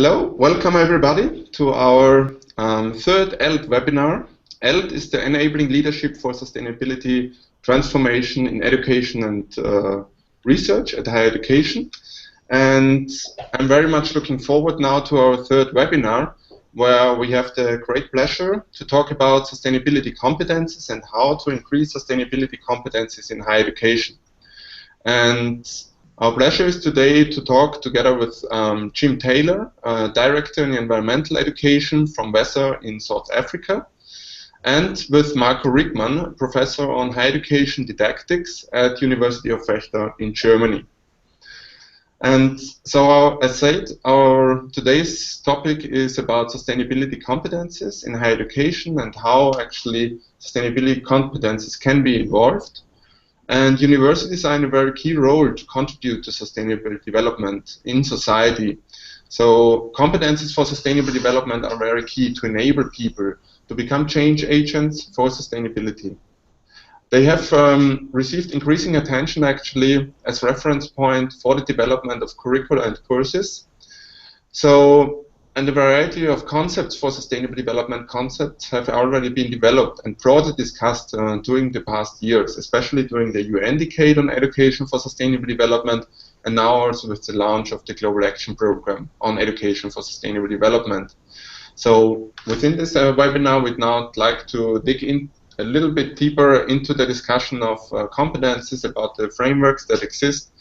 Hello, welcome everybody to our third ELTT webinar. ELTT is the Enabling Leadership for Sustainability Transformation in Education and Research at Higher Education. And I'm very much looking forward now to our third webinar, where we have the great pleasure to talk about sustainability competences and how to increase sustainability competences in higher education. And our pleasure is today to talk together with Jim Taylor, Director in Environmental Education from WESSA in South Africa, and with Marco Rieckmann, Professor on Higher Education Didactics at University of Vechta in Germany. And so, as said, our today's topic is about sustainability competences in higher education and how actually sustainability competences can be involved. And universities are in a very key role to contribute to sustainable development in society. So competences for sustainable development are very key to enable people to become change agents for sustainability. They have received increasing attention actually as reference point for the development of curricula and courses. So, and a variety of concepts for sustainable development concepts have already been developed and broadly discussed during the past years, especially during the UN Decade on Education for Sustainable Development, and now also with the launch of the Global Action Program on Education for Sustainable Development. So within this webinar, we'd now like to dig in a little bit deeper into the discussion of competencies, about the frameworks that exist,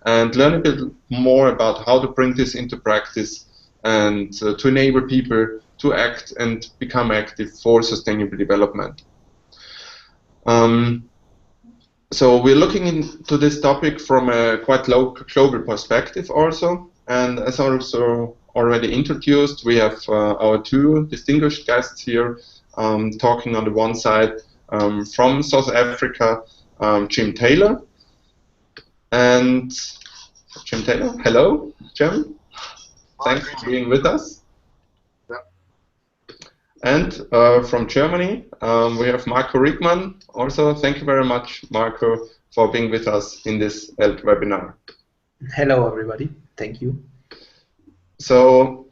and learn a bit more about how to bring this into practice and to enable people to act and become active for sustainable development. So we're looking into this topic from a quite global perspective also, and as also already introduced, we have our two distinguished guests here talking on the one side from South Africa, Jim Taylor. And Jim Taylor, hello, Jim. Thanks for being with us. Yeah. And from Germany, we have Marco Rieckmann. Also, thank you very much, Marco, for being with us in this ELTT webinar. Hello, everybody. Thank you. So,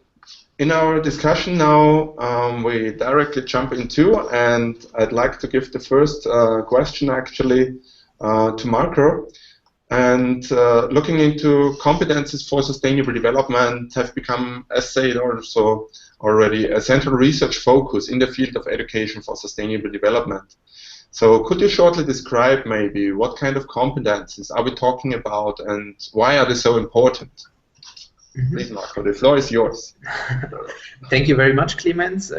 in our discussion now, we directly jump into, and I'd like to give the first question actually to Marco. And looking into competences for sustainable development have become, as said also already, a central research focus in the field of education for sustainable development. So could you shortly describe maybe what kind of competences are we talking about and why are they so important? Please, Marco, the floor is yours. Thank you very much, Clemens.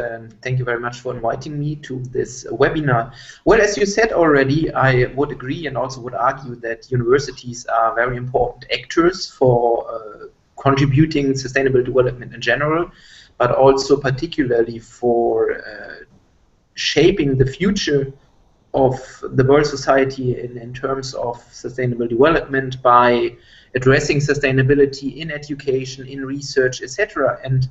Thank you very much for inviting me to this webinar. Well, as you said already, I would agree and also would argue that universities are very important actors for contributing sustainable development in general, but also particularly for shaping the future of the world society in terms of sustainable development by addressing sustainability in education, in research, etc. And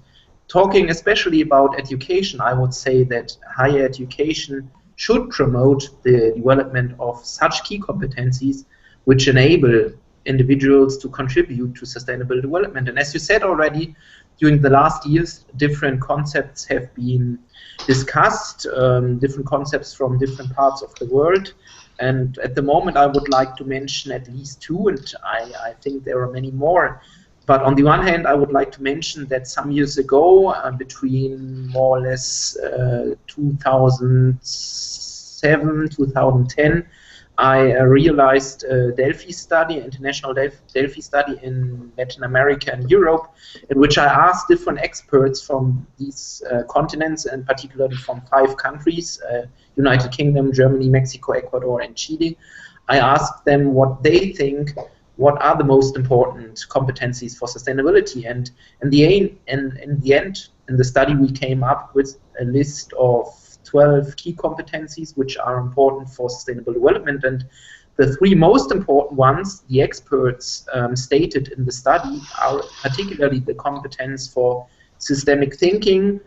talking especially about education, I would say that higher education should promote the development of such key competencies which enable individuals to contribute to sustainable development. And as you said already, during the last years, different concepts have been discussed, different concepts from different parts of the world. And at the moment, I would like to mention at least two, and I think there are many more. But on the one hand, I would like to mention that some years ago, between more or less 2007, 2010, I realized a Delphi study, international Delphi study in Latin America and Europe, in which I asked different experts from these continents, and particularly from 5 countries, United Kingdom, Germany, Mexico, Ecuador, and Chile. I asked them what they think, what are the most important competencies for sustainability, and in the end, in the study, we came up with a list of 12 key competencies which are important for sustainable development, and the 3 most important ones the experts stated in the study are particularly the competence for systemic thinking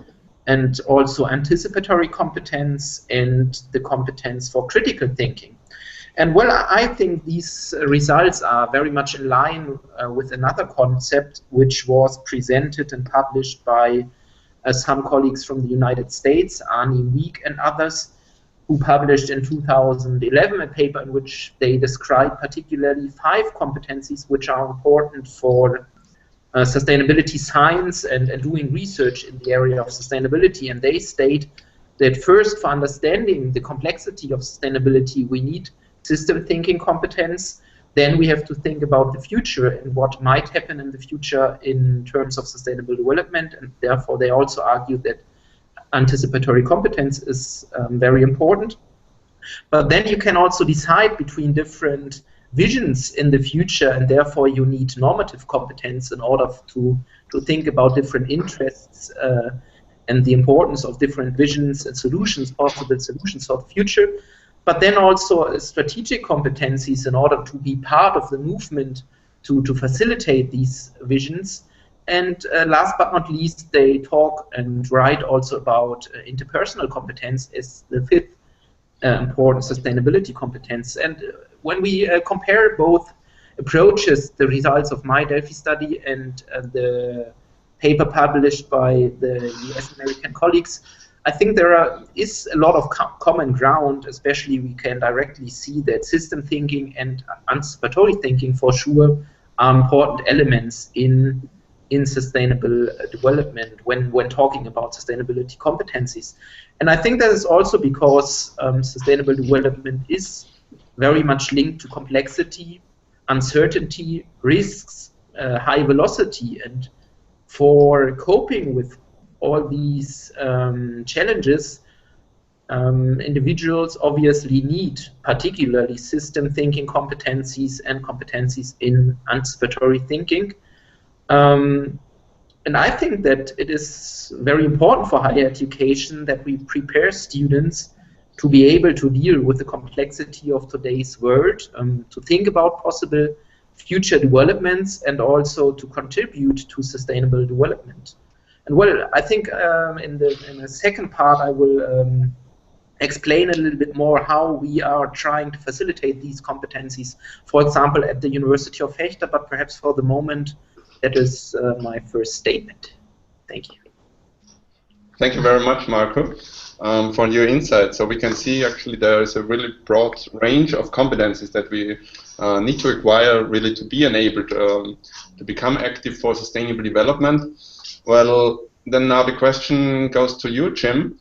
and also anticipatory competence and the competence for critical thinking. And well, I think these results are very much in line with another concept which was presented and published by some colleagues from the United States, Arnie Week and others, who published in 2011 a paper in which they describe particularly 5 competencies which are important for sustainability science and doing research in the area of sustainability. And they state that first, for understanding the complexity of sustainability, we need system thinking competence. Then we have to think about the future and what might happen in the future in terms of sustainable development, and therefore they also argue that anticipatory competence is very important. But then you can also decide between different visions in the future, and therefore you need normative competence in order to think about different interests and the importance of different visions and solutions, possible solutions for the future. But then also strategic competencies in order to be part of the movement to facilitate these visions. And last but not least, they talk and write also about interpersonal competence as the 5th important sustainability competence. And when we compare both approaches, the results of my Delphi study and the paper published by the US-American colleagues, I think there is a lot of common ground. Especially we can directly see that system thinking and anticipatory thinking for sure are important elements in sustainable development when talking about sustainability competencies. And I think that is also because sustainable development is very much linked to complexity, uncertainty, risks, high velocity. And for coping with all these challenges, individuals obviously need particularly system thinking competencies and competencies in anticipatory thinking. And I think that it is very important for higher education that we prepare students to be able to deal with the complexity of today's world, to think about possible future developments, and also to contribute to sustainable development. And well, I think in the second part I will explain a little bit more how we are trying to facilitate these competencies, for example, at the University of Vechta, but perhaps for the moment, that is my first statement. Thank you. Thank you very much, Marco, for your insight. So we can see actually there is a really broad range of competencies that we need to acquire really to be enabled to become active for sustainable development. Well, then now the question goes to you, Jim.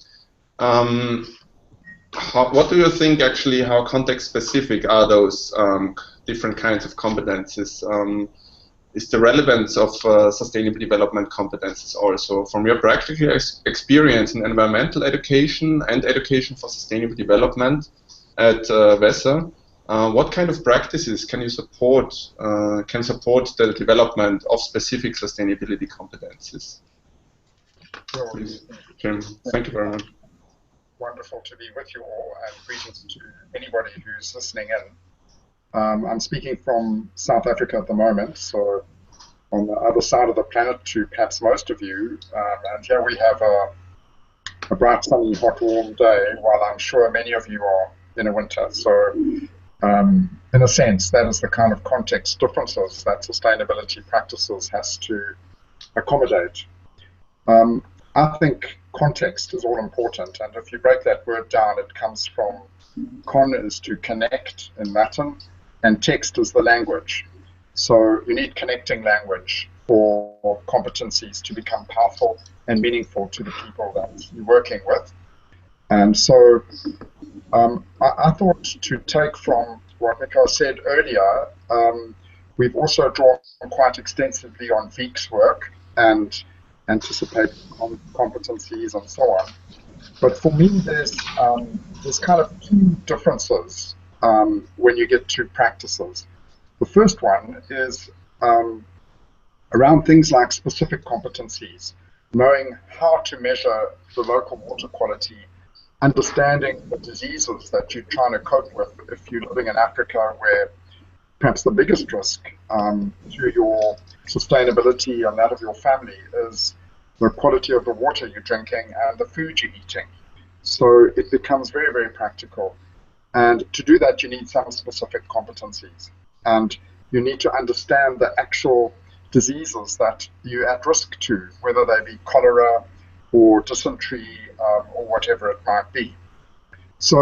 What do you think actually, how context specific are those different kinds of competencies? Is the relevance of sustainable development competencies also from your practical experience in environmental education and education for sustainable development at WESSA? What kind of practices can you support, can support the development of specific sustainability competencies? Please, Jim, thank you very much. Wonderful to be with you all, and greetings to anybody who's listening in. I'm speaking from South Africa at the moment, so on the other side of the planet to perhaps most of you, and here we have a bright, sunny, hot, warm day, while I'm sure many of you are in a winter. So in a sense, that is the kind of context differences that sustainability practices has to accommodate. I think context is all important, and if you break that word down, it comes from con is to connect in Latin, and text is the language. So you need connecting language for competencies to become powerful and meaningful to the people that you're working with. And so I thought to take from what Mikhail said earlier, we've also drawn quite extensively on Wieck's work and anticipate competencies and so on. But for me, there's kind of two differences when you get to practices. The first one is around things like specific competencies, knowing how to measure the local water quality, understanding the diseases that you're trying to cope with if you're living in Africa, where perhaps the biggest risk to your sustainability and that of your family is the quality of the water you're drinking and the food you're eating. So it becomes very, very practical. And to do that, you need some specific competencies. And you need to understand the actual diseases that you're at risk to, whether they be cholera or dysentery or whatever it might be. So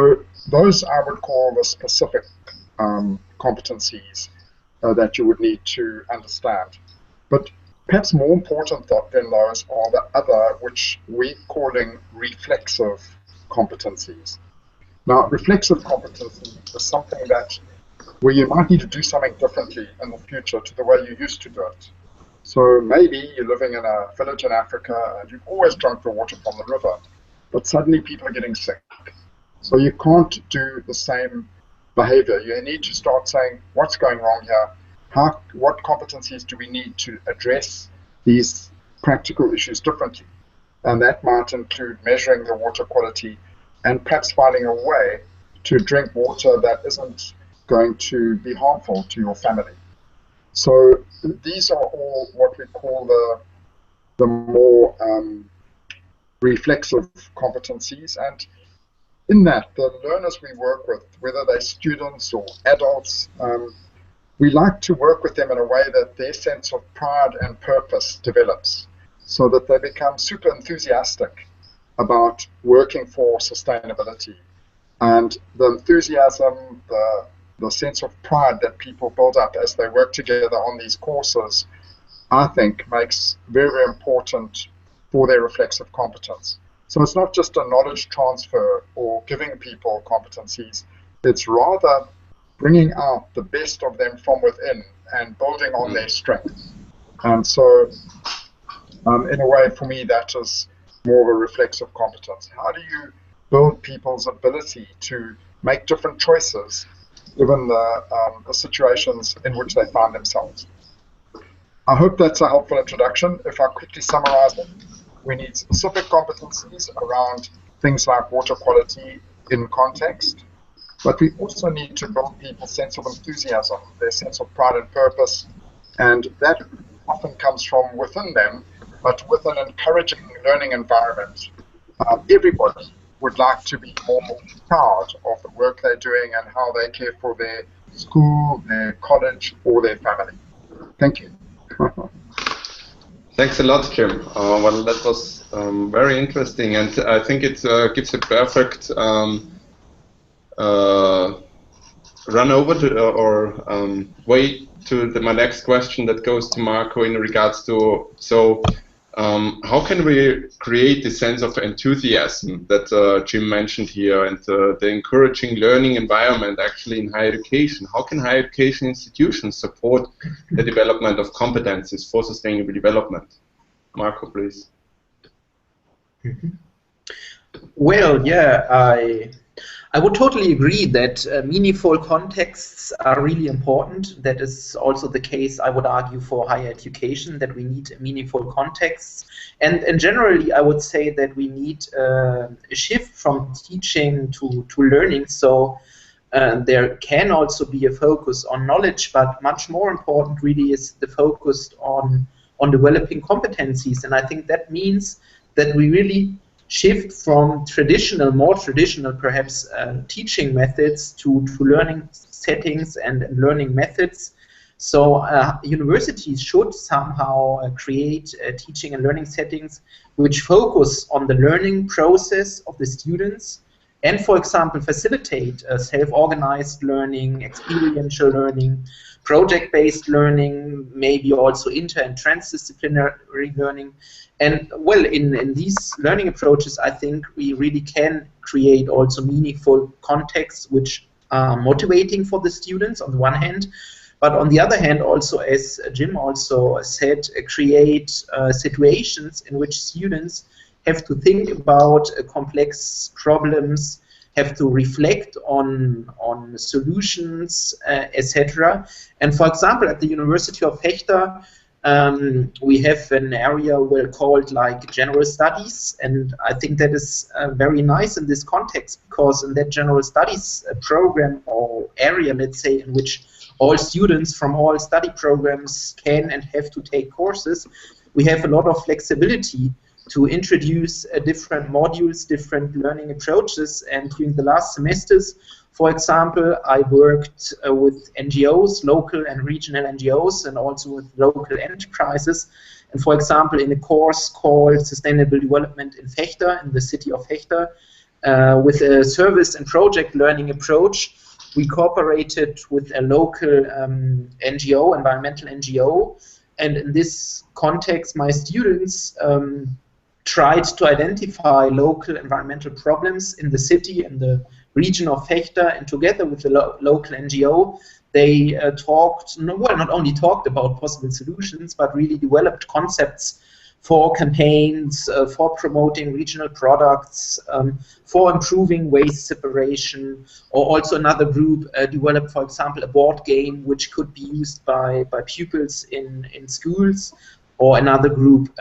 those I would call the specific competencies that you would need to understand. But perhaps more important than those are the other, which we're calling reflexive competencies. Now, reflexive competency is something that where you might need to do something differently in the future to the way you used to do it. So maybe you're living in a village in Africa and you've always drunk the water from the river, but suddenly people are getting sick. So you can't do the same behavior. You need to start saying, what's going wrong here? What competencies do we need to address these practical issues differently? And that might include measuring the water quality and perhaps finding a way to drink water that isn't going to be harmful to your family. So these are all what we call the more reflexive competencies. And in that, the learners we work with, whether they're students or adults, we like to work with them in a way that their sense of pride and purpose develops, so that they become super enthusiastic about working for sustainability. And the enthusiasm, the sense of pride that people build up as they work together on these courses, I think makes very, very important for their reflexive competence. So it's not just a knowledge transfer or giving people competencies, it's rather bringing out the best of them from within and building on their strengths. And so, in a way, for me, that is more of a reflexive competence. How do you build people's ability to make different choices given the situations in which they find themselves? I hope that's a helpful introduction. If I quickly summarize it, we need specific competencies around things like water quality in context, but we also need to build people's sense of enthusiasm, their sense of pride and purpose, and that often comes from within them, but with an encouraging learning environment. Everybody would like to be more proud of the work they're doing and how they care for their school, their college, or their family. Thank you. Thanks a lot, Jim. Well, that was very interesting, and I think it gives a perfect run over to, way to my next question that goes to Marco in regards to, how can we create the sense of enthusiasm that Jim mentioned here, and the encouraging learning environment actually in higher education? How can higher education institutions support the development of competencies for sustainable development? Marco, please. Well, yeah, I would totally agree that meaningful contexts are really important. That is also the case, I would argue, for higher education, that we need meaningful contexts. And generally, I would say that we need a shift from teaching to learning. So there can also be a focus on knowledge, but much more important really is the focus on developing competencies. And I think that means that we really shift from more traditional perhaps teaching methods to learning settings and learning methods. So universities should somehow create teaching and learning settings which focus on the learning process of the students and, for example, facilitate self-organized learning, experiential learning, project-based learning, maybe also inter- and transdisciplinary learning. And well, in these learning approaches, I think we really can create also meaningful contexts which are motivating for the students on the one hand, but on the other hand also, as Jim also said, create situations in which students have to think about complex problems, have to reflect on solutions, etc. And for example, at the University of Vechta, we have an area called like general studies, and I think that is very nice in this context, because in that general studies program or area, let's say, in which all students from all study programs can and have to take courses, we have a lot of flexibility to introduce different modules, different learning approaches. And during the last semesters, For example, I worked with NGOs, local and regional NGOs, and also with local enterprises. And for example, in a course called Sustainable Development in Vechta, in the city of Vechta, with a service and project learning approach, we cooperated with a local NGO, environmental NGO, and in this context, my students tried to identify local environmental problems in the city and the region of Vechta, and together with the local NGO, they talked, well, not only talked about possible solutions, but really developed concepts for campaigns, for promoting regional products, for improving waste separation, or also another group developed, for example, a board game which could be used by pupils in schools, or another group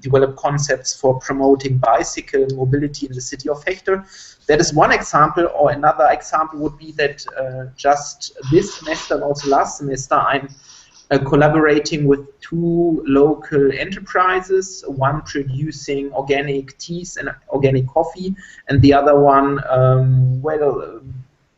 developed concepts for promoting bicycle mobility in the city of Vechta. That is one example, or another example would be that just this semester and also last semester I'm collaborating with two local enterprises, one producing organic teas and organic coffee, and the other one,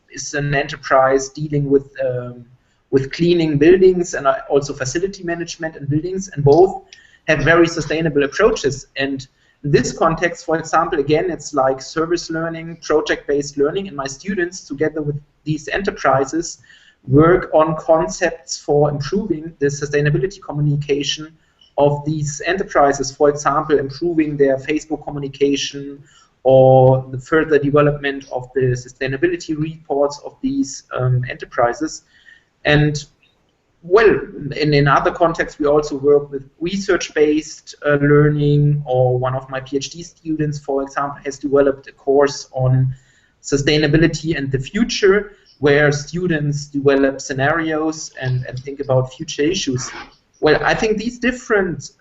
is an enterprise dealing with cleaning buildings and also facility management in buildings, and both have very sustainable approaches. And in this context, for example, again, it's like service learning, project-based learning, and my students, together with these enterprises, work on concepts for improving the sustainability communication of these enterprises. For example, improving their Facebook communication, or the further development of the sustainability reports of these enterprises. And well, in other contexts, we also work with research-based learning, or one of my PhD students, for example, has developed a course on sustainability and the future, where students develop scenarios and think about future issues. Well, I think these different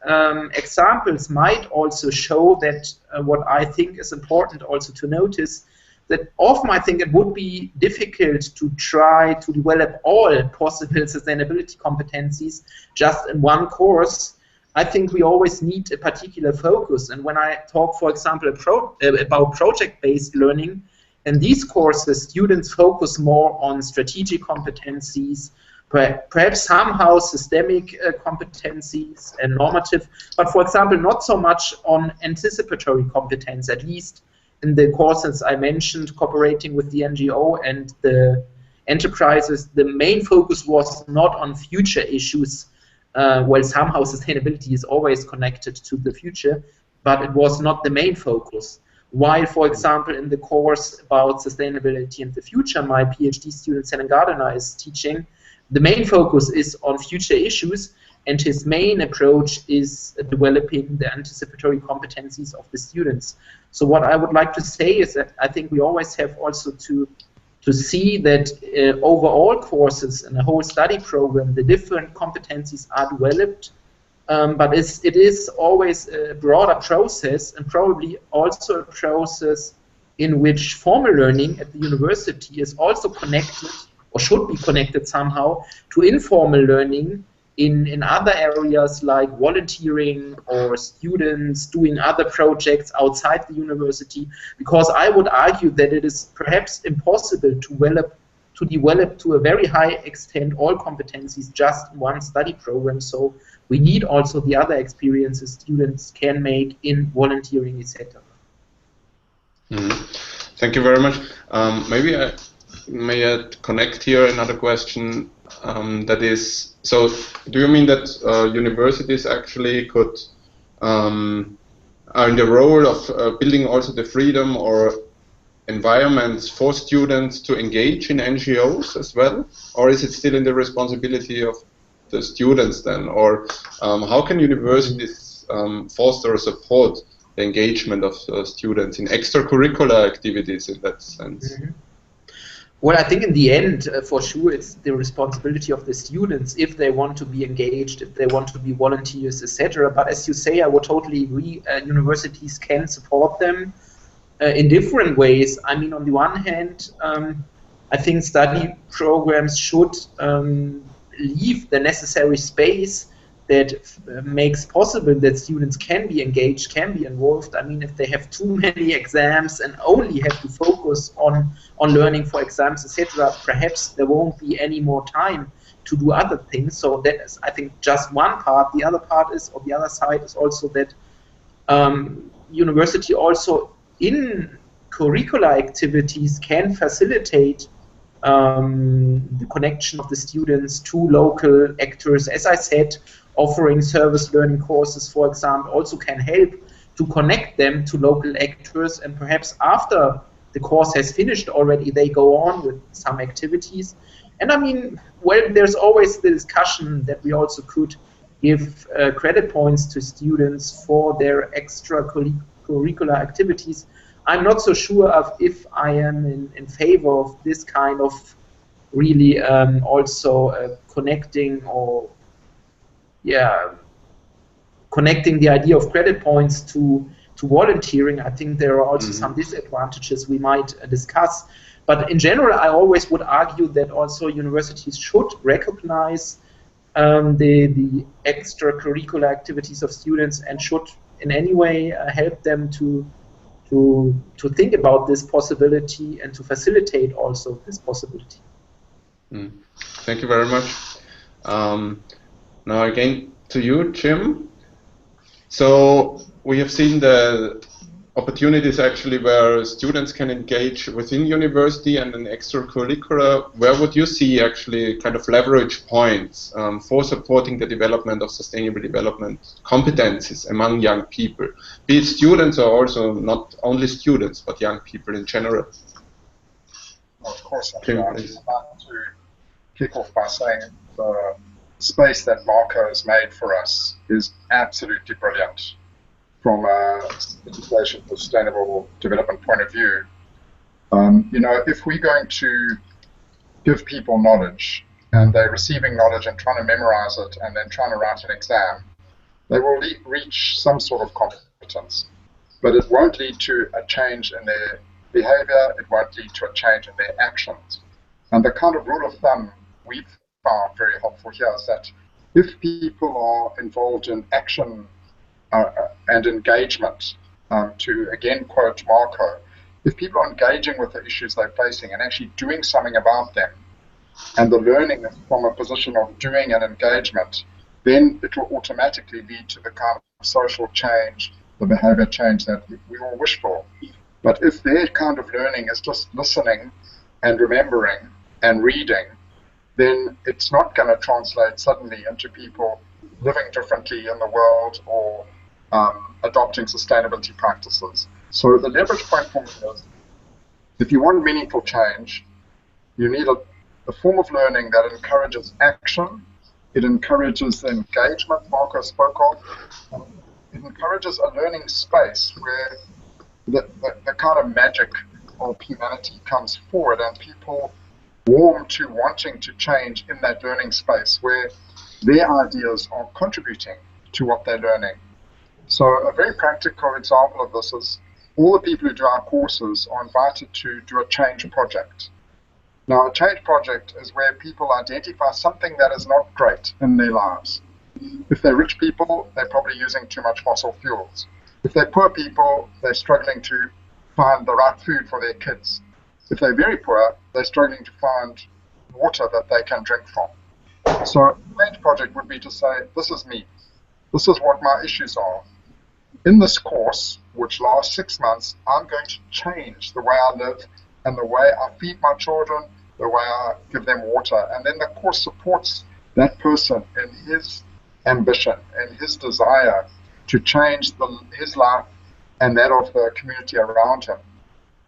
examples might also show that what I think is important also to notice, that often I think it would be difficult to try to develop all possible sustainability competencies just in one course. I think we always need a particular focus. And when I talk, for example, about project-based learning, in these courses, students focus more on strategic competencies, perhaps somehow systemic competencies and normative, but for example, not so much on anticipatory competence, at least in the courses I mentioned, cooperating with the NGO and the enterprises. The main focus was not on future issues. Well, somehow sustainability is always connected to the future, but it was not the main focus. While, for example, in the course about sustainability in the future, my PhD student, Selen Gardiner, is teaching, the main focus is on future issues, and his main approach is developing the anticipatory competencies of the students. So what I would like to say is that I think we always have also to see that over all courses in a whole study program, the different competencies are developed, but it is always a broader process, and probably also a process in which formal learning at the university is also connected, or should be connected somehow, to informal learning in other areas like volunteering or students doing other projects outside the university, because I would argue that it is perhaps impossible to develop to a very high extent all competencies just in one study program. So we need also the other experiences students can make in volunteering, etc. Thank you very much. Maybe I may connect here another question, that is, so do you mean that universities actually could are in the role of building also the freedom or environments for students to engage in NGOs as well, or is it still in the responsibility of the students then, or how can universities foster or support the engagement of students in extracurricular activities in that sense? Well, I think in the end, for sure, it's the responsibility of the students if they want to be engaged, if they want to be volunteers, etc. But as you say, I would totally agree, universities can support them in different ways. I mean, on the one hand, I think study programs should leave the necessary space makes possible that students can be engaged, can be involved. I mean, if they have too many exams and only have to focus on learning for exams, etc., perhaps there won't be any more time to do other things. So that is, I think, just one part. The other part is, or the other side is also that university also in curricular activities can facilitate the connection of the students to local actors. As I said, offering service learning courses, for example, also can help to connect them to local actors, and perhaps after the course has finished already, they go on with some activities. And I mean, well, there's always the discussion that we also could give credit points to students for their extracurricular activities. I'm not so sure of if I am in favor of this kind of really also connecting or connecting the idea of credit points to volunteering. I think there are also some disadvantages we might discuss. But in general, I always would argue that also universities should recognize the extracurricular activities of students and should in any way help them to think about this possibility and to facilitate also this possibility. Thank you very much. Now again to you, Jim. So we have seen the opportunities actually where students can engage within university and in extracurricular. Where would you see actually kind of leverage points for supporting the development of sustainable development competencies among young people, be it students or also not only students but young people in general? Well, of course, I'd like to kick off by saying the space that Marco has made for us is absolutely brilliant from a education for sustainable development point of view. You know, if we're going to give people knowledge and they're receiving knowledge and trying to memorize it and then trying to write an exam, they will reach some sort of competence, but it won't lead to a change in their behavior, it won't lead to a change in their actions. And the kind of rule of thumb we've found very helpful here is that if people are involved in action and engagement, to again quote Marco, if people are engaging with the issues they're facing and actually doing something about them, and the learning from a position of doing and engagement, then it will automatically lead to the kind of social change, the behavior change that we all wish for. But if their kind of learning is just listening and remembering and reading, then it's not going to translate suddenly into people living differently in the world or adopting sustainability practices. So the leverage point for me is, if you want meaningful change, you need a form of learning that encourages action, it encourages the engagement Marco spoke of, it encourages a learning space where the kind of magic of humanity comes forward and people warm to wanting to change in that learning space where their ideas are contributing to what they're learning. So a very practical example of this is all the people who do our courses are invited to do a change project. Now, a change project is where people identify something that is not great in their lives. If they're rich people, they're probably using too much fossil fuels. If they're poor people, they're struggling to find the right food for their kids. If they're very poor, they're struggling to find water that they can drink from. So a change project would be to say, this is me. This is what my issues are. In this course, which lasts 6 months, I'm going to change the way I live and the way I feed my children, the way I give them water. And then the course supports that person in his ambition and his desire to change his life and that of the community around him.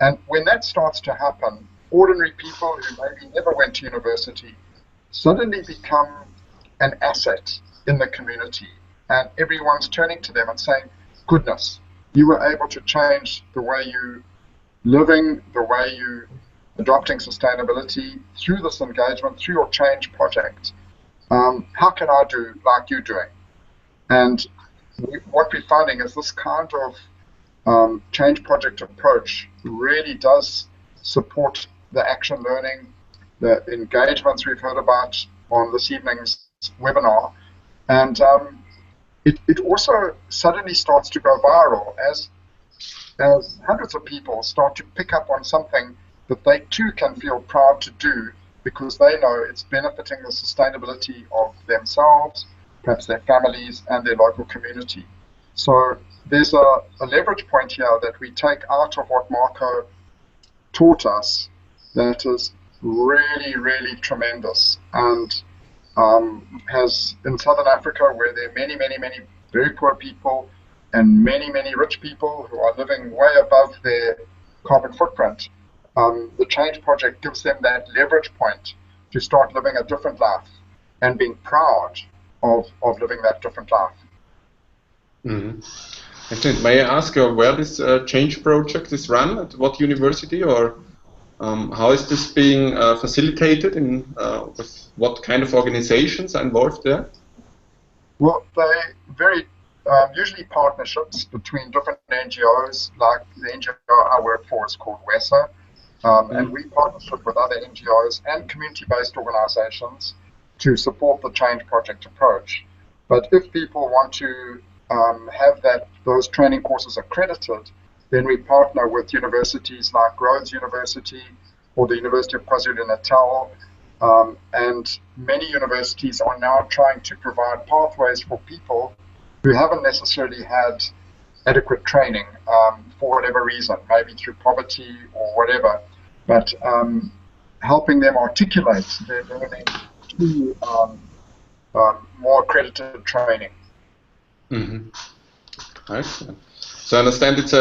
And when that starts to happen, ordinary people who maybe never went to university suddenly become an asset in the community. And everyone's turning to them and saying, goodness, you were able to change the way you living, the way you adopting sustainability through this engagement, through your change project. How can I do like you're doing? And what we're finding is this kind of change project approach really does support the action learning, the engagements we've heard about on this evening's webinar, And it also suddenly starts to go viral as hundreds of people start to pick up on something that they too can feel proud to do because they know it's benefiting the sustainability of themselves, perhaps their families, and their local community. So there's a leverage point here that we take out of what Marco taught us that is really, really tremendous, and has in Southern Africa, where there are many, many, many very poor people and many, many rich people who are living way above their carbon footprint, the Change Project gives them that leverage point to start living a different life and being proud of living that different life. Mm-hmm. Excellent. May I ask where this Change Project is run, at what university, or how is this being facilitated, with what kind of organizations are involved there? Well, they very usually partnerships between different NGOs, like the NGO I work for is called WESSA, and we partnership with other NGOs and community-based organizations to support the Change Project approach. But if people want to have those training courses accredited, then we partner with universities like Rhodes University or the University of KwaZulu-Natal, and many universities are now trying to provide pathways for people who haven't necessarily had adequate training for whatever reason, maybe through poverty or whatever, but helping them articulate their learning to more accredited training. Mm-hmm. Excellent. So I understand it's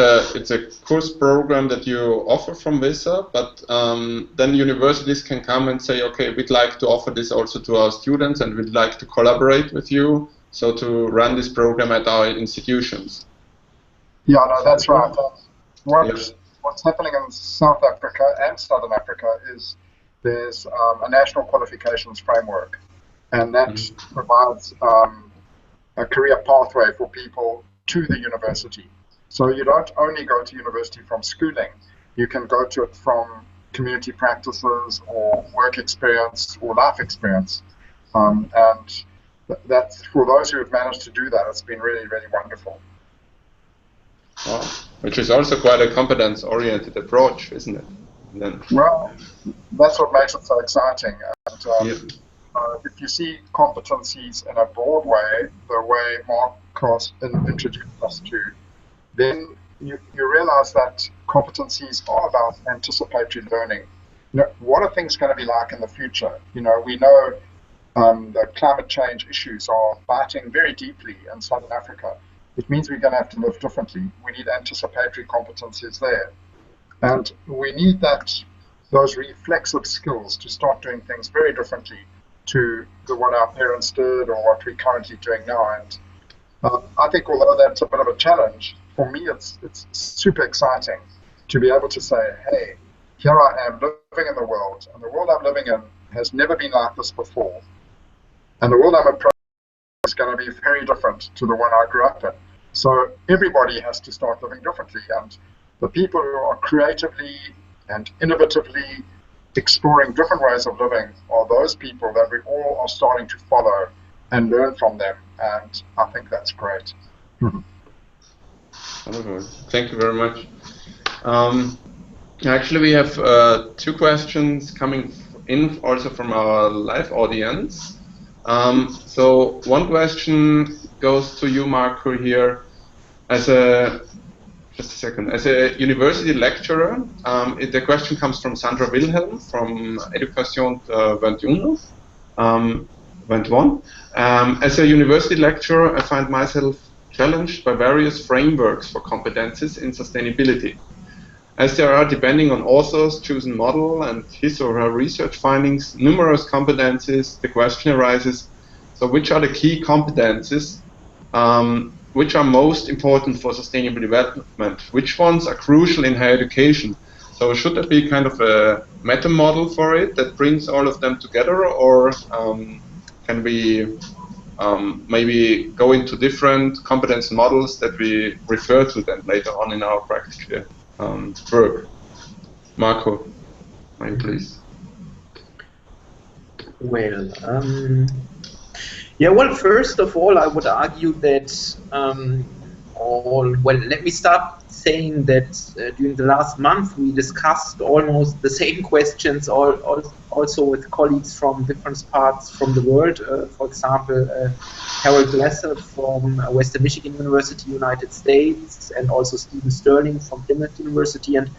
a course program that you offer from WESSA, but then universities can come and say, okay, we'd like to offer this also to our students, and we'd like to collaborate with you, so to run this program at our institutions. Yeah, no, that's right. What's happening in South Africa and Southern Africa is there's a national qualifications framework, and that provides a career pathway for people to the university. So you don't only go to university from schooling, you can go to it from community practices or work experience or life experience. And that's, for those who have managed to do that, it's been really, really wonderful. Wow. Which is also quite a competence-oriented approach, isn't it? Then. Well, that's what makes it so exciting. And if you see competencies in a broad way, the way Marcos introduced us to, then you realize that competencies are about anticipatory learning. You know, what are things going to be like in the future? You know, we know the climate change issues are biting very deeply in Southern Africa. It means we're going to have to live differently. We need anticipatory competencies there. And we need those reflexive skills to start doing things very differently to what our parents did or what we're currently doing now. And I think although that's a bit of a challenge, for me it's super exciting to be able to say, hey, here I am living in the world, and the world I'm living in has never been like this before. And the world I'm approaching is going to be very different to the one I grew up in. So everybody has to start living differently, and the people who are creatively and innovatively exploring different ways of living are those people that we all are starting to follow and learn from them, and I think that's great. Thank you very much. Actually, we have 2 questions coming in also from our live audience. So one question goes to you, Marco, here. As a university lecturer, the question comes from Sandra Wilhelm from Education 21. As a university lecturer, I find myself challenged by various frameworks for competencies in sustainability. As there are, depending on authors' chosen model and his or her research findings, numerous competencies, the question arises, so which are the key competencies which are most important for sustainable development? Which ones are crucial in higher education? So should there be kind of a meta model for it that brings all of them together, or can we maybe go into different competence models that we refer to then later on in our practical work? Marco, maybe please. Well, Yeah, well, first of all, I would argue that, well, let me start saying that during the last month we discussed almost the same questions, also with colleagues from different parts from the world. For example, Harold Lesser from Western Michigan University, United States, and also Stephen Sterling from Plymouth University, and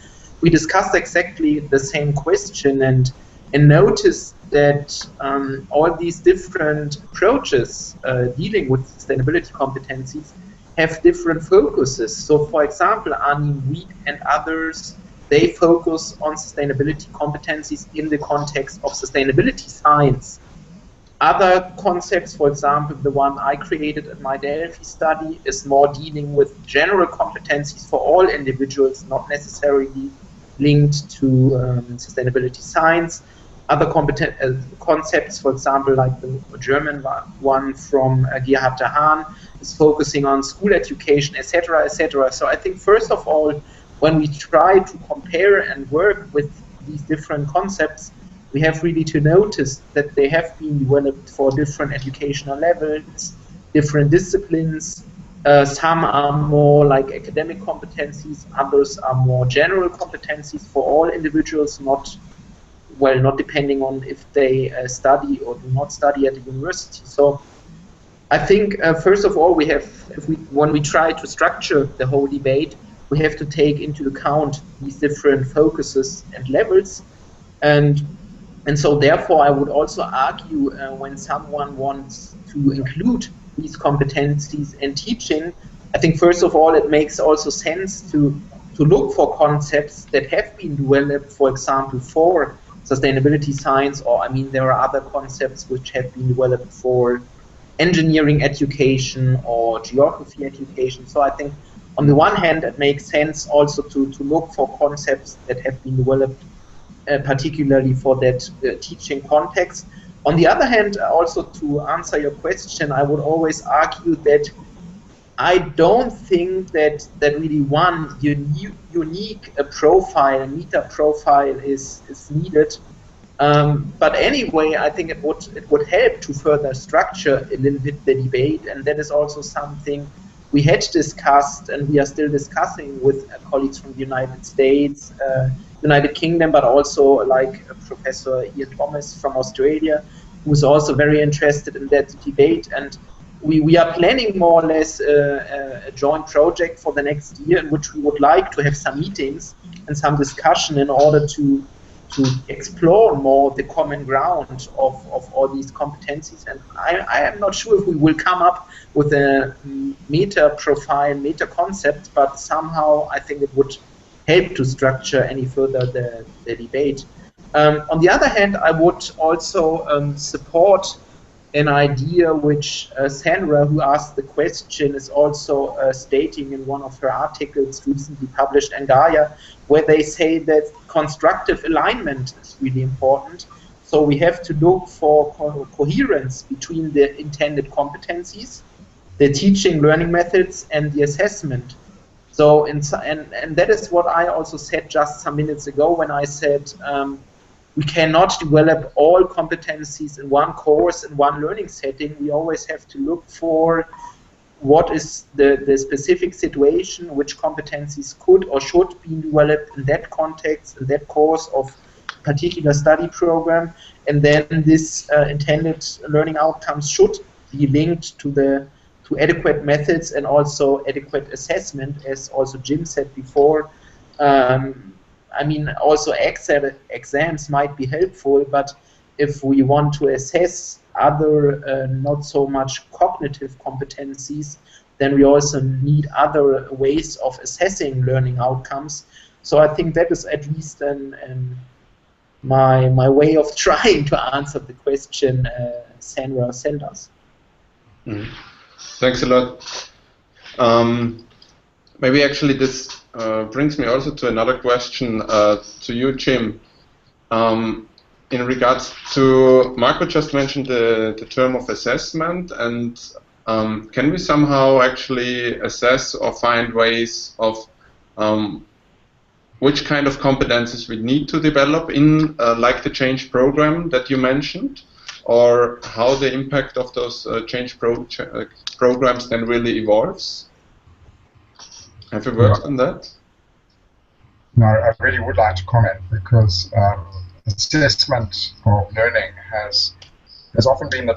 we discussed exactly the same question and noticed that all these different approaches dealing with sustainability competencies have different focuses. So, for example, Arnie Wheat and others, they focus on sustainability competencies in the context of sustainability science. Other concepts, for example, the one I created in my Delphi study, is more dealing with general competencies for all individuals, not necessarily linked to sustainability science. Other concepts, for example, like the German one from Gerhard de Haan, is focusing on school education, etc., etc. So I think, first of all, when we try to compare and work with these different concepts, we have really to notice that they have been developed for different educational levels, different disciplines. Some are more like academic competencies, others are more general competencies for all individuals, not depending on if they study or do not study at a university. So I think, first of all, when we try to structure the whole debate, we have to take into account these different focuses and levels. And so therefore, I would also argue when someone wants to include these competencies in teaching, I think, first of all, it makes also sense to look for concepts that have been developed, for example, for sustainability science, or I mean, there are other concepts which have been developed for engineering education or geography education. So I think, on the one hand, it makes sense also to look for concepts that have been developed particularly for that teaching context. On the other hand, also to answer your question, I would always argue that I don't think that really one unique profile, meta profile is needed. But anyway, I think it would help to further structure a little bit the debate, and that is also something we had discussed and we are still discussing with colleagues from the United States, United Kingdom, but also like Professor Ian Thomas from Australia, who's also very interested in that debate. And we are planning more or less a joint project for the next year, in which we would like to have some meetings and some discussion in order to explore more the common ground of all these competencies. And I am not sure if we will come up with a meta profile, meta concept, but somehow I think it would help to structure any further the debate. On the other hand, I would also support an idea which Sandra, who asked the question, is also stating in one of her articles recently published in Gaia, where they say that constructive alignment is really important. So we have to look for coherence between the intended competencies, the teaching learning methods, and the assessment. So, and that is what I also said just some minutes ago when I said we cannot develop all competencies in one course, in one learning setting. We always have to look for what is the specific situation, which competencies could or should be developed in that context, in that course of a particular study program, and then this intended learning outcomes should be linked to adequate methods and also adequate assessment, as also Jim said before. I mean, also exams might be helpful, but if we want to assess other not so much cognitive competencies, then we also need other ways of assessing learning outcomes. So I think that is at least my way of trying to answer the question Sandra sent us. Mm. Thanks a lot. Maybe actually this brings me also to another question to you, Jim. In regards to, Marco just mentioned the term of assessment, and can we somehow actually assess or find ways of which kind of competences we need to develop in like the change program that you mentioned? or how the impact of those change programs then really evolves? Have you worked on that? No, I really would like to comment, because assessment of learning has often been the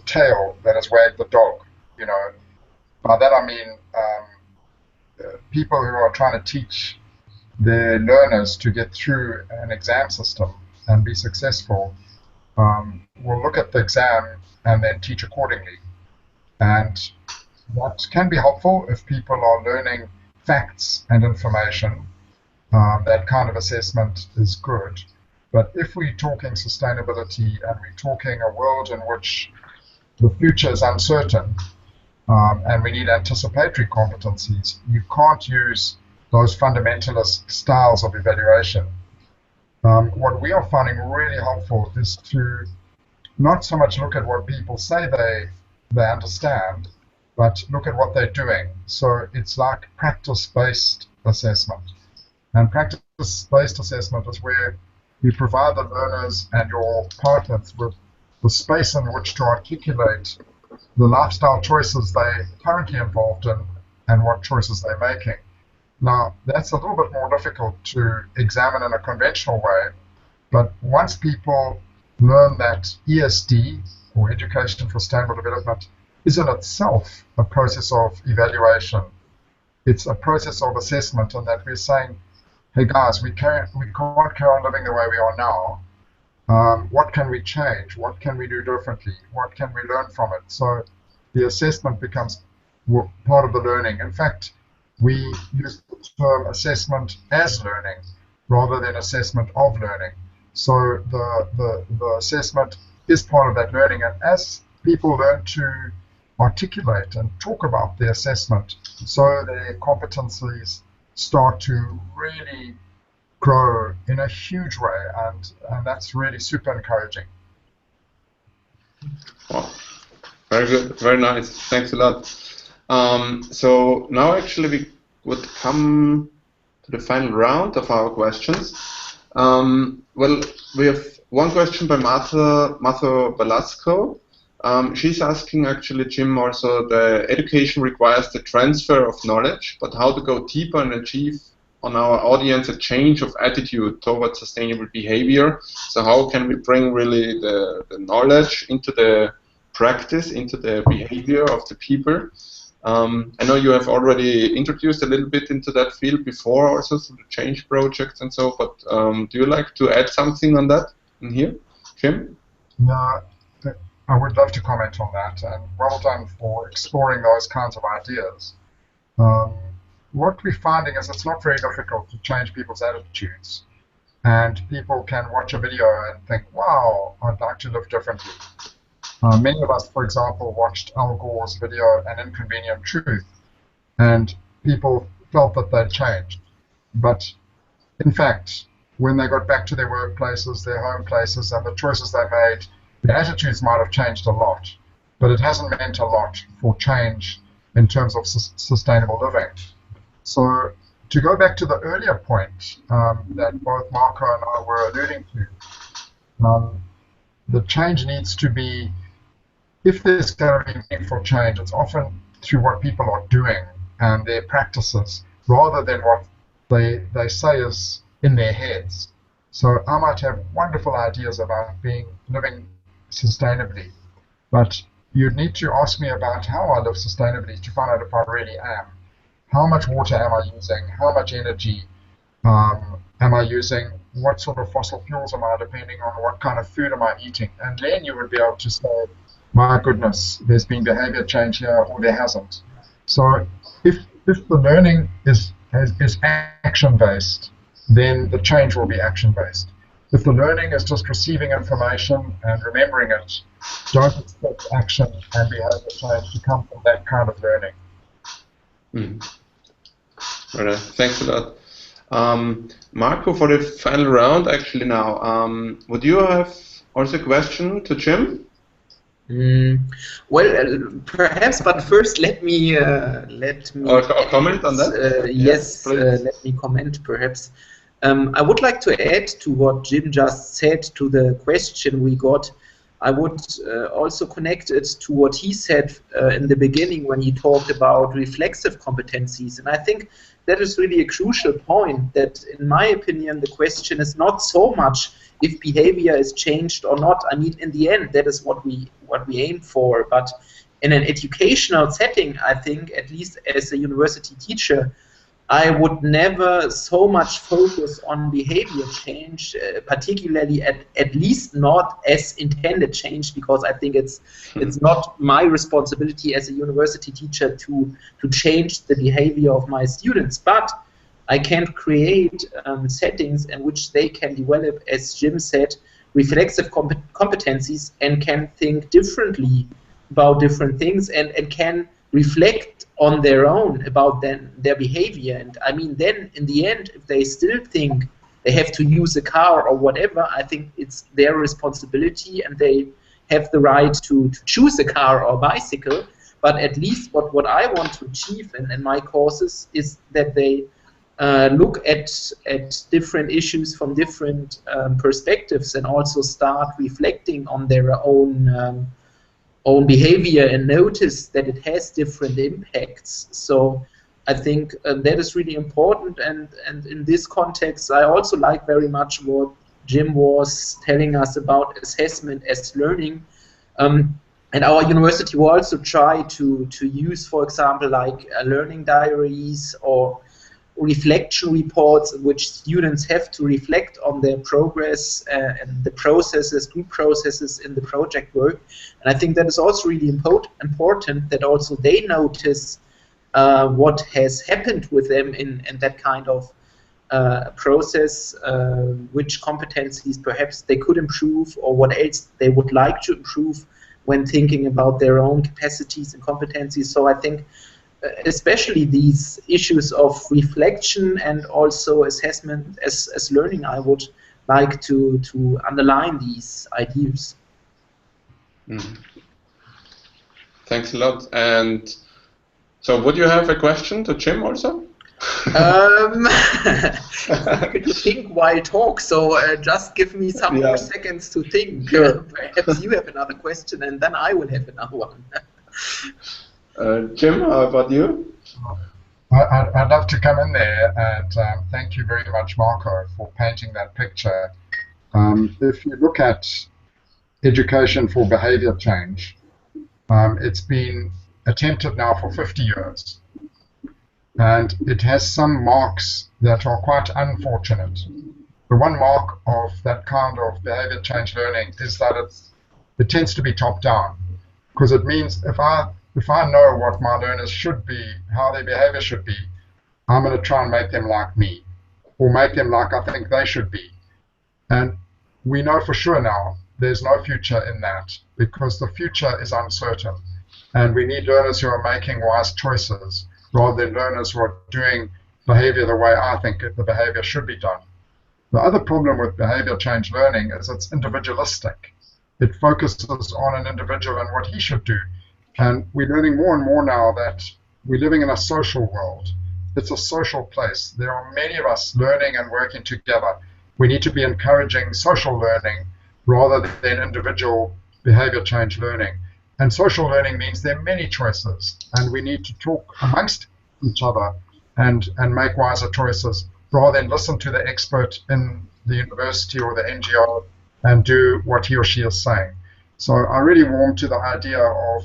tail that has wagged the dog. You know, by that I mean people who are trying to teach their learners to get through an exam system and be successful will look at the exam and then teach accordingly. And that can be helpful if people are learning facts and information. That kind of assessment is good. But if we're talking sustainability and we're talking a world in which the future is uncertain, and we need anticipatory competencies, you can't use those fundamentalist styles of evaluation. What we are finding really helpful is to not so much look at what people say they understand, but look at what they're doing. So it's like practice-based assessment. And practice-based assessment is where you provide the learners and your partners with the space in which to articulate the lifestyle choices they're currently involved in and what choices they're making. Now, that's a little bit more difficult to examine in a conventional way, but once people learn that ESD, or Education for Sustainable Development, is in itself a process of evaluation. It's a process of assessment, and that we're saying, hey guys, we can't carry on living the way we are now. What can we change? What can we do differently? What can we learn from it? So the assessment becomes part of the learning. In fact, we use the term assessment as learning rather than assessment of learning. So the assessment is part of that learning, and as people learn to articulate and talk about the assessment, so their competencies start to really grow in a huge way, and that's really super encouraging. Wow. Very good, very nice. Thanks a lot. So now actually we would come to the final round of our questions. Well, we have one question by Martha Velasco. She's asking actually, Jim, also the education requires the transfer of knowledge, but how to go deeper and achieve on our audience a change of attitude towards sustainable behavior. So how can we bring really the knowledge into the practice, into the behavior of the people? I know you have already introduced a little bit into that field before, also through the change projects and so, but do you like to add something on that in here, Jim? Yeah, I would love to comment on that, and well done for exploring those kinds of ideas. What we're finding is it's not very difficult to change people's attitudes, and people can watch a video and think, wow, I'd like to live differently. Many of us, for example, watched Al Gore's video, An Inconvenient Truth, and people felt that they'd changed. But in fact, when they got back to their workplaces, their home places, and the choices they made, their attitudes might have changed a lot, but it hasn't meant a lot for change in terms of sustainable living. So to go back to the earlier point that both Marco and I were alluding to, the change needs to be, if there's going to be meaningful change, it's often through what people are doing and their practices, rather than what they say is in their heads. So I might have wonderful ideas about living sustainably, but you'd need to ask me about how I live sustainably to find out if I really am. How much water am I using? How much energy am I using? What sort of fossil fuels am I depending on? What kind of food am I eating? And then you would be able to say, my goodness, there's been behavior change here, or there hasn't. So if the learning is action-based, then the change will be action-based. If the learning is just receiving information and remembering it, don't expect action and behavior change to come from that kind of learning. All right, thanks a lot. Marco, for the final round, actually now, would you have also a question to Jim? Well, perhaps, but first let me comment on that. Yes, let me comment perhaps. I would like to add to what Jim just said to the question we got. I would also connect it to what he said in the beginning when he talked about reflexive competencies. And I think that is really a crucial point, that in my opinion the question is not so much if behavior is changed or not. I mean, in the end, that is what we aim for. But in an educational setting, I think, at least as a university teacher, I would never so much focus on behavior change, particularly at least not as intended change, because I think it's not my responsibility as a university teacher to change the behavior of my students. But I can create settings in which they can develop, as Jim said, reflexive competencies and can think differently about different things and can reflect on their own about their behavior. And I mean, then in the end, if they still think they have to use a car or whatever, I think it's their responsibility and they have the right to choose a car or bicycle. But at least what I want to achieve in my courses is that they look at different issues from different perspectives and also start reflecting on their own behavior and notice that it has different impacts. So I think that is really important, and in this context I also like very much what Jim was telling us about assessment as learning. And our university will also try to use, for example, like learning diaries or reflection reports in which students have to reflect on their progress and the processes, group processes in the project work. And I think that is also really important that also they notice what has happened with them in that kind of process, which competencies perhaps they could improve or what else they would like to improve when thinking about their own capacities and competencies. So I think especially these issues of reflection and also assessment as learning, I would like to underline these ideas. Thanks a lot. And so would you have a question to Jim also? Could you think while talk, so just give me some more seconds to think. Perhaps you have another question and then I will have another one. Jim, how about you? I'd love to come in there, and thank you very much, Marco, for painting that picture. If you look at education for behavior change, it's been attempted now for 50 years. And it has some marks that are quite unfortunate. The one mark of that kind of behavior change learning is that it tends to be top-down, because it means if I know what my learners should be, how their behavior should be, I'm going to try and make them like me, or make them like I think they should be. And we know for sure now there's no future in that, because the future is uncertain. And we need learners who are making wise choices, rather than learners who are doing behavior the way I think the behavior should be done. The other problem with behavior change learning is it's individualistic. It focuses on an individual and what he should do. And we're learning more and more now that we're living in a social world. It's a social place. There are many of us learning and working together. We need to be encouraging social learning rather than individual behavior change learning. And social learning means there are many choices, and we need to talk amongst each other and make wiser choices rather than listen to the expert in the university or the NGO and do what he or she is saying. So I really warm to the idea of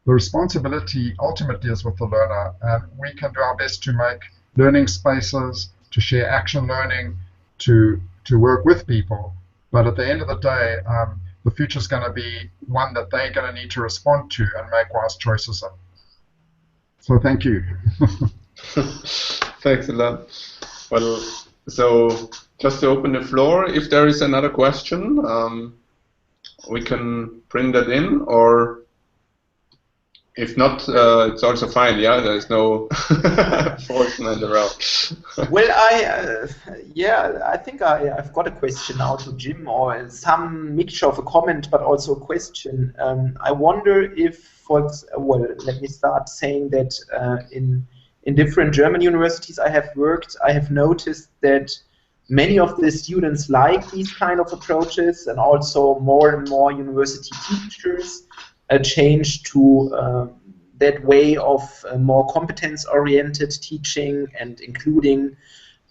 the responsibility ultimately is with the learner, and we can do our best to make learning spaces, to share action learning, to work with people. But at the end of the day, the future is going to be one that they're going to need to respond to and make wise choices in. So thank you. Thanks a lot. Well, so just to open the floor, if there is another question, we can bring that in, or if not, it's also fine. Yeah, there is no fortune around. Well, I think I've got a question now to Jim, or some mixture of a comment, but also a question. I wonder if, well, let me start saying that in different German universities I have worked, I have noticed that many of the students like these kind of approaches, and also more and more university teachers change to that way of more competence-oriented teaching and including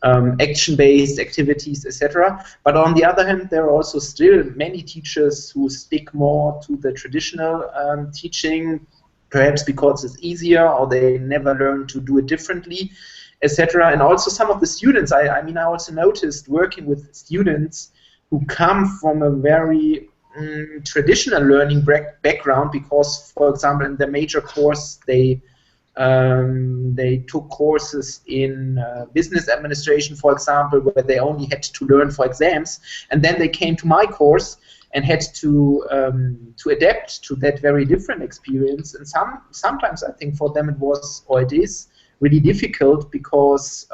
action-based activities, etc. But on the other hand, there are also still many teachers who stick more to the traditional teaching, perhaps because it's easier or they never learn to do it differently, etc. And also some of the students, I mean, I also noticed working with students who come from a very traditional learning background, because, for example, in the major course they took courses in business administration, for example, where they only had to learn for exams, and then they came to my course and had to adapt to that very different experience. And sometimes I think for them it was, or it is, really difficult, because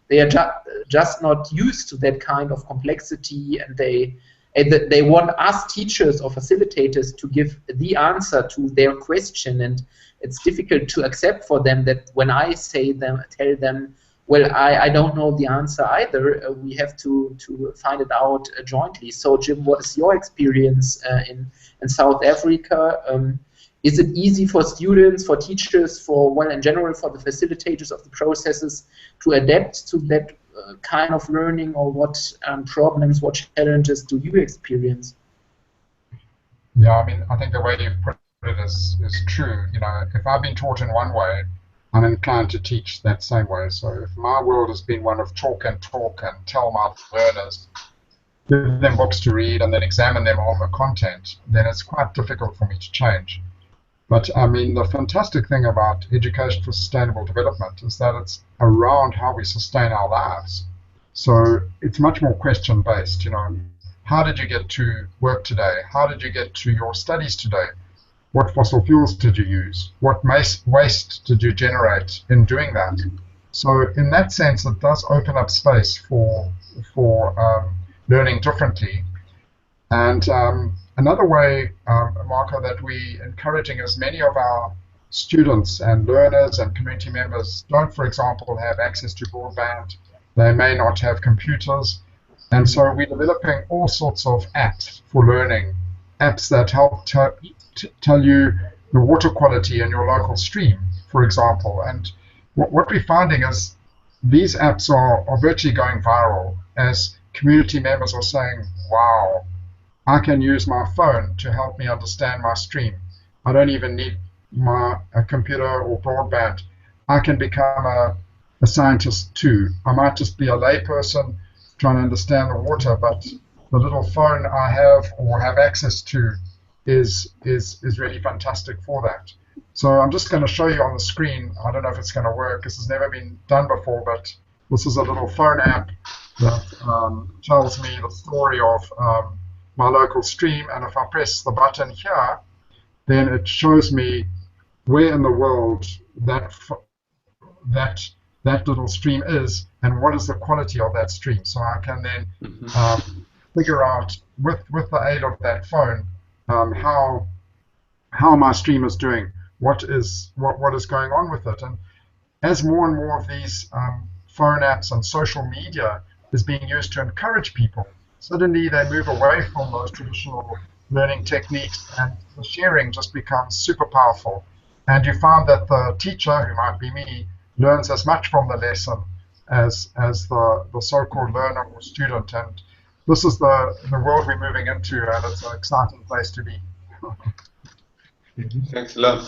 they are just not used to that kind of complexity, and they want us teachers or facilitators to give the answer to their question, and it's difficult to accept for them that when I tell them, well, I don't know the answer either, we have to find it out jointly. So Jim, what is your experience in South Africa? Is it easy for students, for teachers, well, in general, for the facilitators of the processes to adapt to that kind of learning, or what problems, what challenges do you experience? Yeah, I mean, I think the way you've put it is true. You know, if I've been taught in one way, I'm inclined to teach that same way. So if my world has been one of talk and tell my learners, give them books to read and then examine them on the content, then it's quite difficult for me to change. But I mean, the fantastic thing about education for sustainable development is that it's around how we sustain our lives. So it's much more question-based. You know, how did you get to work today? How did you get to your studies today? What fossil fuels did you use? What waste did you generate in doing that? So in that sense, it does open up space for learning differently. And another way, Marco, that we encouraging is many of our students and learners and community members don't, for example, have access to broadband. They may not have computers. And so we're developing all sorts of apps for learning, apps that help tell you the water quality in your local stream, for example. And what we're finding is these apps are virtually going viral, as community members are saying, wow, I can use my phone to help me understand my stream. I don't even need a computer or broadband. I can become a scientist too. I might just be a layperson trying to understand the water, but the little phone I have or have access to is really fantastic for that. So I'm just going to show you on the screen. I don't know if it's going to work. This has never been done before, but this is a little phone app that tells me the story of my local stream, and if I press the button here, then it shows me where in the world that little stream is and what is the quality of that stream. So I can then figure out with the aid of that phone how my stream is doing, what is going on with it. And as more and more of these phone apps and social media is being used to encourage people, suddenly they move away from those traditional learning techniques, and the sharing just becomes super powerful. And you find that the teacher, who might be me, learns as much from the lesson as the so-called learner or student. And this is the world we're moving into, and it's an exciting place to be. Thanks a lot.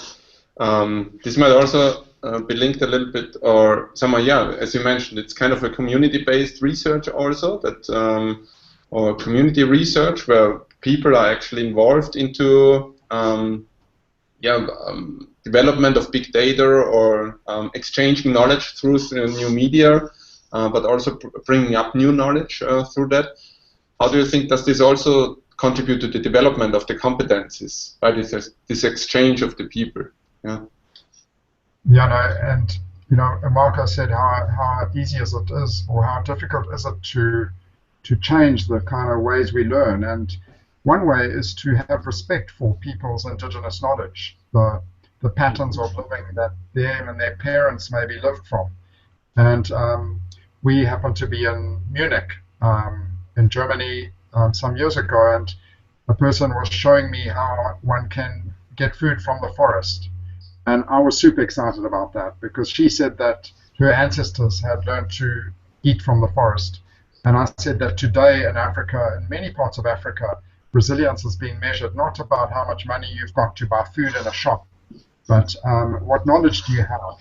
This might also be linked a little bit, or somehow, yeah, as you mentioned, it's kind of a community-based research also, that or community research where people are actually involved into development of big data, or exchanging knowledge through new media, but also bringing up new knowledge through that. How do you think does this also contribute to the development of the competencies by this exchange of the people? Yeah. Yeah, no, and you know, Marco said how easy as it is, or how difficult is it to change the kind of ways we learn. And one way is to have respect for people's indigenous knowledge, the patterns of living that them and their parents maybe lived from. And we happened to be in Munich, in Germany, some years ago, and a person was showing me how one can get food from the forest. And I was super excited about that because she said that her ancestors had learned to eat from the forest. And I said that today in Africa, in many parts of Africa, resilience is being measured not about how much money you've got to buy food in a shop, but what knowledge do you have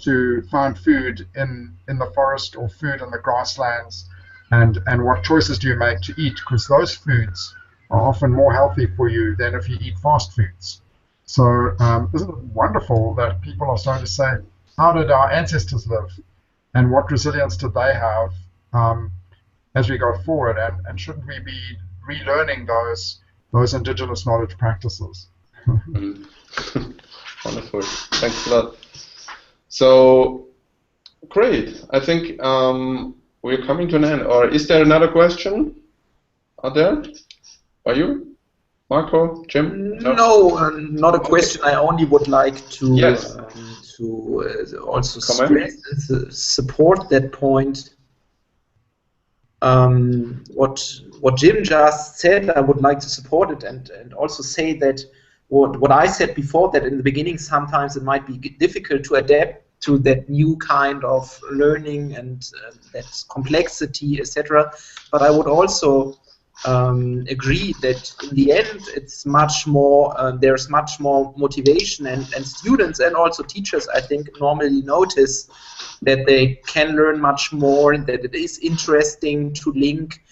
to find food in the forest or food in the grasslands, and what choices do you make to eat, because those foods are often more healthy for you than if you eat fast foods. So isn't it wonderful that people are starting to say, how did our ancestors live, and what resilience did they have as we go forward, and shouldn't we be relearning those indigenous knowledge practices? Wonderful, thanks a lot. So, great. I think we're coming to an end. Or is there another question out there? Are you? Marco? Jim? No, not a question. I only would like to, yes. Also stress and support that point. What Jim just said, I would like to support it, and also say that what I said before, that in the beginning sometimes it might be difficult to adapt to that new kind of learning and that complexity, etc. But I would also agree that in the end it's much more, there's much more motivation, and students and also teachers, I think, normally notice that they can learn much more, and that it is interesting to link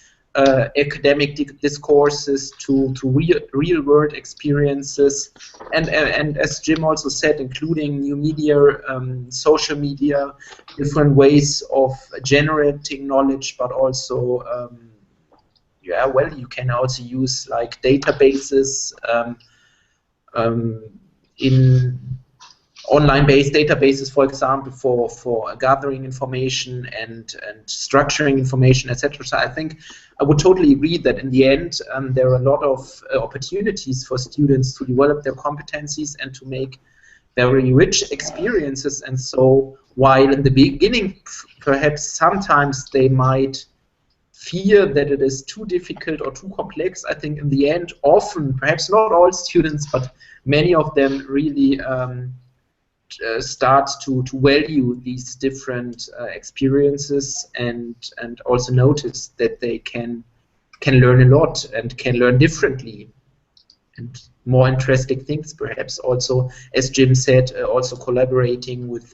academic discourses to real world experiences, and as Jim also said, including new media, social media, different ways of generating knowledge, but also yeah, well, you can also use like databases, in online-based databases, for example, for gathering information and structuring information, etc. So I think I would totally agree that in the end there are a lot of opportunities for students to develop their competencies and to make very rich experiences. And so while in the beginning perhaps sometimes they might fear that it is too difficult or too complex, I think in the end often, perhaps not all students, but many of them really start to value these different experiences, and also notice that they can learn a lot and can learn differently and more interesting things, perhaps also, as Jim said, also collaborating with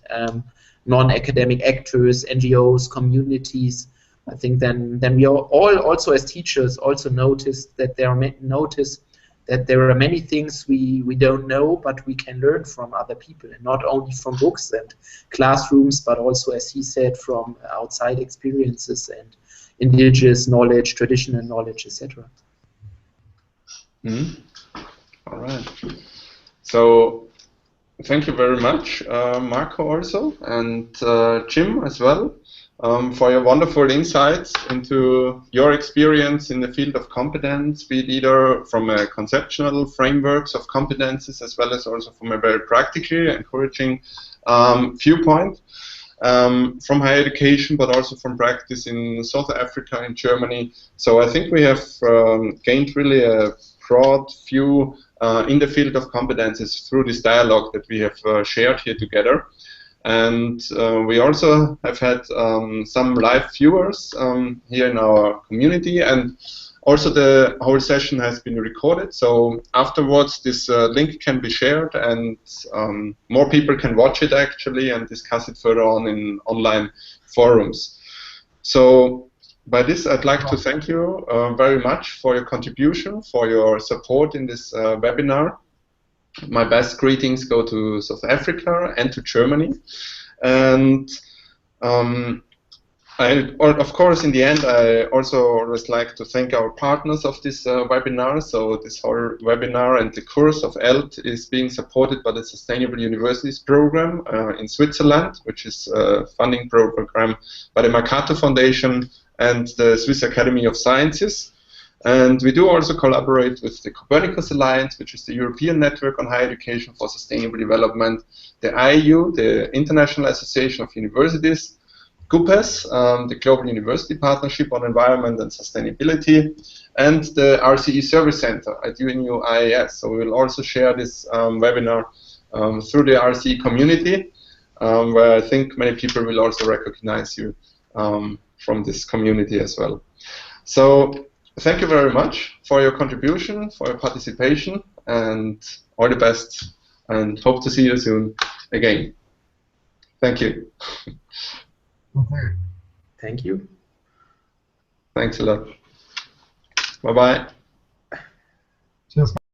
non-academic actors, NGOs, communities. I think then we are all also as teachers also notice that there are many things we don't know, but we can learn from other people, and not only from books and classrooms, but also, as he said, from outside experiences and indigenous knowledge, traditional knowledge, etc. All right. So thank you very much, Marco also, and Jim as well, for your wonderful insights into your experience in the field of competence, be it either from a conceptual frameworks of competences as well as also from a very practically encouraging viewpoint from higher education, but also from practice in South Africa and Germany. So I think we have gained really a broad view in the field of competences through this dialogue that we have shared here together. And we also have had some live viewers here in our community, and also the whole session has been recorded. So afterwards this link can be shared, and more people can watch it actually and discuss it further on in online forums. So by this I'd like to thank you very much for your contribution, for your support in this webinar. My best greetings go to South Africa and to Germany, and of course in the end I also always like to thank our partners of this webinar. So this whole webinar and the course of ELTT is being supported by the Sustainable Universities Program in Switzerland, which is a funding program by the Mercator Foundation and the Swiss Academy of Sciences. And we do also collaborate with the Copernicus Alliance, which is the European Network on Higher Education for Sustainable Development, the IAU, the International Association of Universities, GUPES, the Global University Partnership on Environment and Sustainability, and the RCE Service Center at UNU IAS. So we will also share this webinar through the RCE community, where I think many people will also recognize you from this community as well. So thank you very much for your contribution, for your participation, and all the best, and hope to see you soon again. Thank you. Thank you. Thanks a lot. Bye-bye. Cheers.